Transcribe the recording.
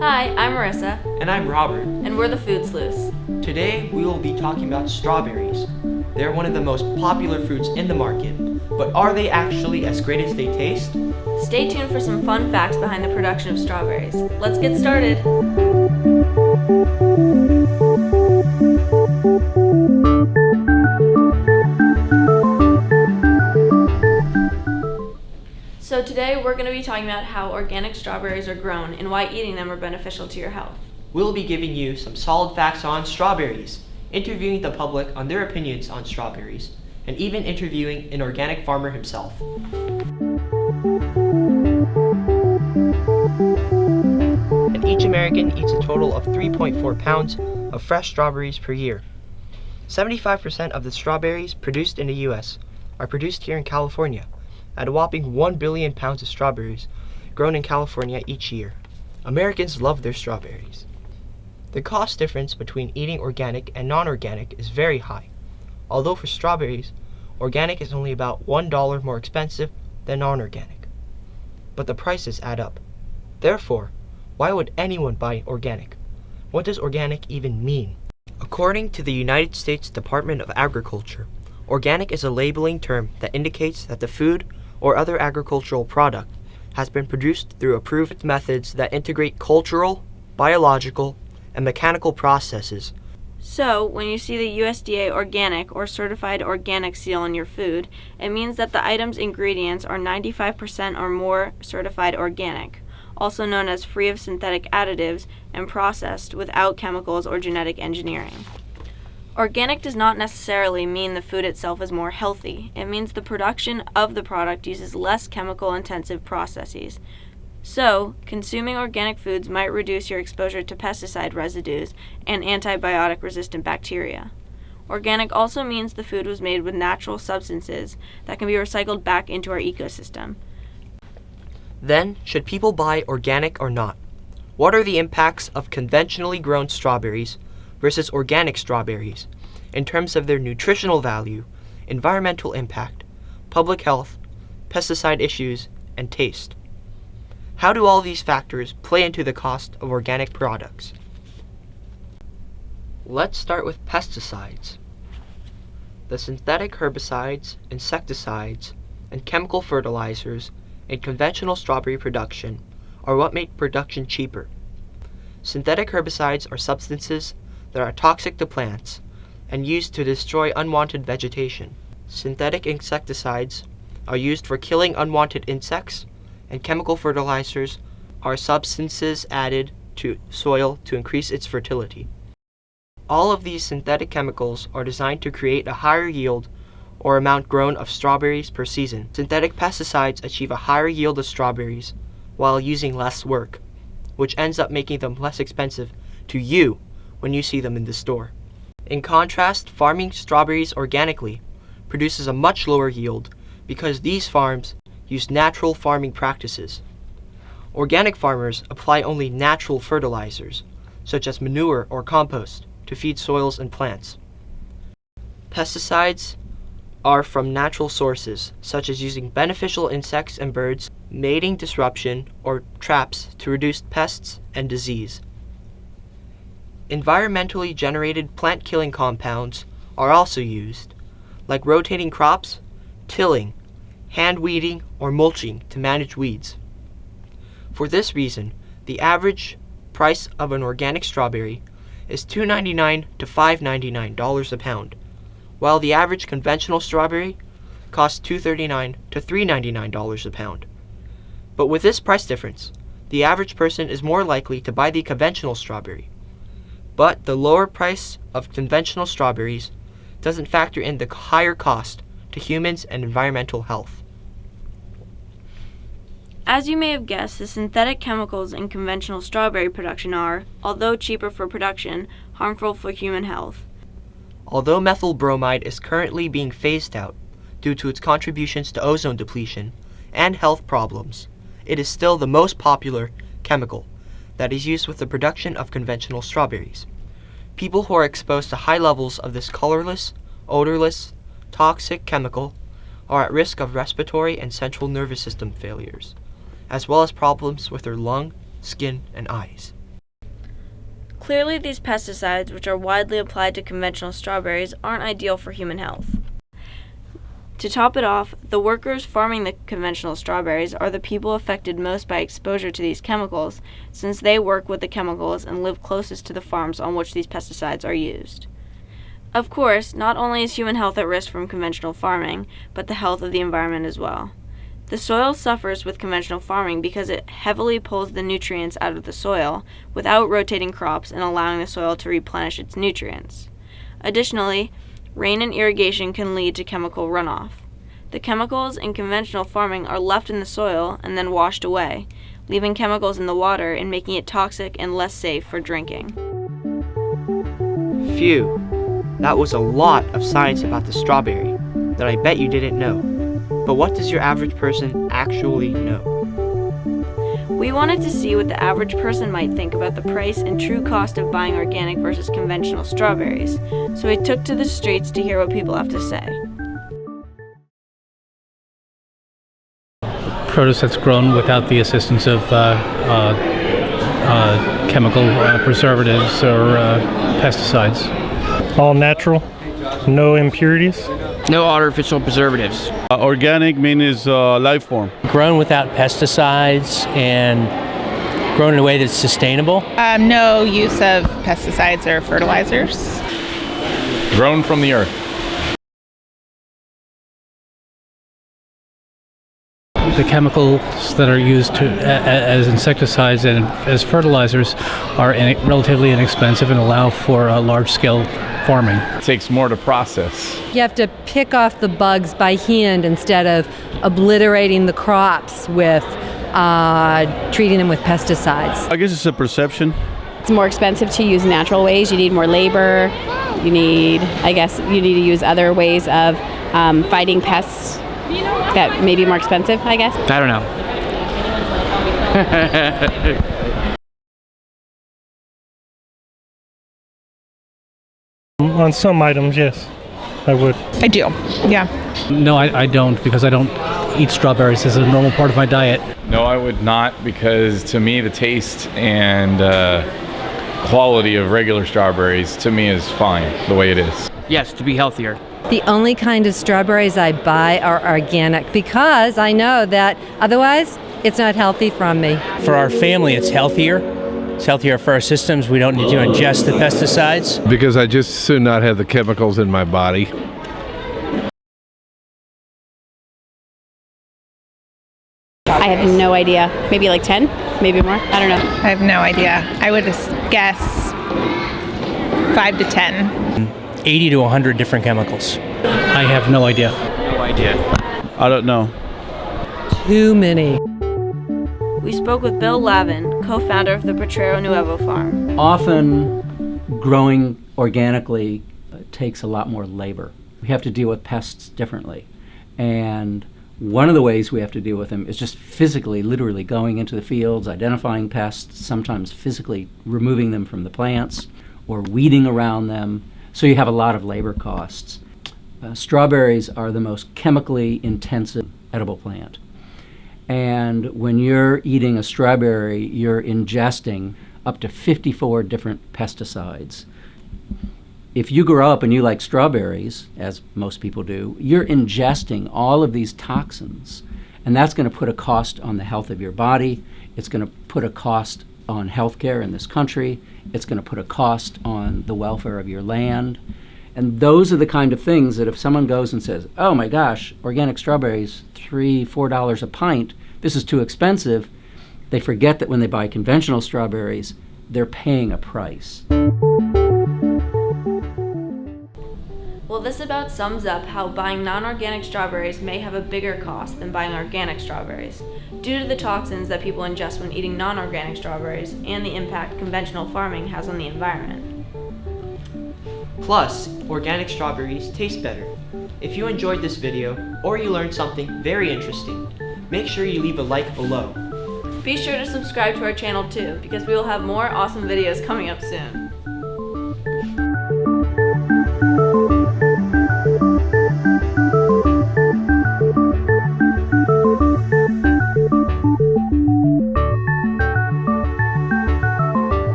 Hi, I'm Marissa, And I'm Robert. and we're the Food Sleuths. Today we will be talking about strawberries. They're one of the most popular fruits in the market, but are they actually as great as they taste? Stay tuned for some fun facts behind the production of strawberries. Let's get started. So today we're going to be talking about how organic strawberries are grown and why eating them are beneficial to your health. We'll be giving you some solid facts on strawberries, interviewing the public on their opinions on strawberries, and even interviewing an organic farmer himself. And each American eats a total of 3.4 pounds of fresh strawberries per year. 75% of the strawberries produced in the U.S. are produced here in California, at a whopping 1 billion pounds of strawberries grown in California each year. Americans love their strawberries. The cost difference between eating organic and non-organic is very high. Although for strawberries, organic is only about $1 more expensive than non-organic. But the prices add up. Therefore, why would anyone buy organic? What does organic even mean? According to the United States Department of Agriculture, organic is a labeling term that indicates that the food or other agricultural product has been produced through approved methods that integrate cultural, biological, and mechanical processes. So, when you see the USDA organic or certified organic seal on your food, it means that the item's ingredients are 95% or more certified organic, also known as free of synthetic additives and processed without chemicals or genetic engineering. Organic does not necessarily mean the food itself is more healthy. It means the production of the product uses less chemical-intensive processes. So, consuming organic foods might reduce your exposure to pesticide residues and antibiotic-resistant bacteria. Organic also means the food was made with natural substances that can be recycled back into our ecosystem. Then, should people buy organic or not? What are the impacts of conventionally grown strawberries versus organic strawberries in terms of their nutritional value, environmental impact, public health, pesticide issues, and taste? How do all these factors play into the cost of organic products? Let's start with pesticides. The synthetic herbicides, insecticides, and chemical fertilizers in conventional strawberry production are what make production cheaper. Synthetic herbicides are substances that are toxic to plants and used to destroy unwanted vegetation. Synthetic insecticides are used for killing unwanted insects, and chemical fertilizers are substances added to soil to increase its fertility. All of these synthetic chemicals are designed to create a higher yield or amount grown of strawberries per season. Synthetic pesticides achieve a higher yield of strawberries while using less work, which ends up making them less expensive to you when you see them in the store. In contrast, farming strawberries organically produces a much lower yield because these farms use natural farming practices. Organic farmers apply only natural fertilizers, such as manure or compost, to feed soils and plants. Pesticides are from natural sources, such as using beneficial insects and birds, mating disruption, or traps to reduce pests and disease. Environmentally generated plant-killing compounds are also used, like rotating crops, tilling, hand weeding, or mulching to manage weeds. For this reason, the average price of an organic strawberry is $2.99 to $5.99 a pound, while the average conventional strawberry costs $2.39 to $3.99 a pound. But with this price difference, the average person is more likely to buy the conventional strawberry. But the lower price of conventional strawberries doesn't factor in the higher cost to humans and environmental health. As you may have guessed, the synthetic chemicals in conventional strawberry production are, although cheaper for production, harmful for human health. Although methyl bromide is currently being phased out due to its contributions to ozone depletion and health problems, it is still the most popular chemical that is used with the production of conventional strawberries. People who are exposed to high levels of this colorless, odorless, toxic chemical are at risk of respiratory and central nervous system failures, as well as problems with their lung, skin, and eyes. Clearly, these pesticides, which are widely applied to conventional strawberries, aren't ideal for human health. To top it off, the workers farming the conventional strawberries are the people affected most by exposure to these chemicals, since they work with the chemicals and live closest to the farms on which these pesticides are used. Of course, not only is human health at risk from conventional farming, but the health of the environment as well. The soil suffers with conventional farming because it heavily pulls the nutrients out of the soil without rotating crops and allowing the soil to replenish its nutrients. Additionally, rain and irrigation can lead to chemical runoff. The chemicals in conventional farming are left in the soil and then washed away, leaving chemicals in the water and making it toxic and less safe for drinking. Phew, that was a lot of science about the strawberry that I bet you didn't know. But what does your average person actually know? We wanted to see what the average person might think about the price and true cost of buying organic versus conventional strawberries, so we took to the streets to hear what people have to say. Produce that's grown without the assistance of chemical preservatives or pesticides. All natural, no impurities. No artificial preservatives. Organic means life form. Grown without pesticides and grown in a way that's sustainable. No use of pesticides or fertilizers. Grown from the earth. The chemicals that are used as insecticides and as fertilizers are relatively inexpensive and allow for large-scale farming. It takes more to process. You have to pick off the bugs by hand instead of obliterating the crops with treating them with pesticides. I guess it's a perception. It's more expensive to use natural ways. You need more labor. You need to use other ways of fighting pests that may be more expensive, I guess. I don't know. On some items, yes, I would. I do, yeah. No, I don't, because I don't eat strawberries as a normal part of my diet. No, I would not, because to me the taste and quality of regular strawberries to me is fine the way it is. Yes, to be healthier. The only kind of strawberries I buy are organic because I know that otherwise it's not healthy from me. For our family, it's healthier. It's healthier for our systems. We don't need to ingest the pesticides. Because I just should not have the chemicals in my body. I have no idea. Maybe like 10, maybe more. I don't know. I have no idea. I would guess 5 to 10. 80 to 100 different chemicals. I have no idea. No idea. I don't know. Too many. We spoke with Bill Lavin, co-founder of the Potrero Nuevo farm. Often growing organically takes a lot more labor. We have to deal with pests differently. And one of the ways we have to deal with them is just physically, literally going into the fields, identifying pests, sometimes physically removing them from the plants or weeding around them. So you have a lot of labor costs. Strawberries are the most chemically intensive edible plant. And when you're eating a strawberry, you're ingesting up to 54 different pesticides. If you grow up and you like strawberries, as most people do, you're ingesting all of these toxins. And that's going to put a cost on the health of your body. It's going to put a cost on healthcare in this country. It's going to put a cost on the welfare of your land. And those are the kind of things that if someone goes and says, oh my gosh, organic strawberries, $3, $4 a pint, this is too expensive, they forget that when they buy conventional strawberries, they're paying a price. Well, this about sums up how buying non-organic strawberries may have a bigger cost than buying organic strawberries, due to the toxins that people ingest when eating non-organic strawberries and the impact conventional farming has on the environment. Plus, organic strawberries taste better. If you enjoyed this video, or you learned something very interesting, make sure you leave a like below. Be sure to subscribe to our channel too, because we will have more awesome videos coming up soon.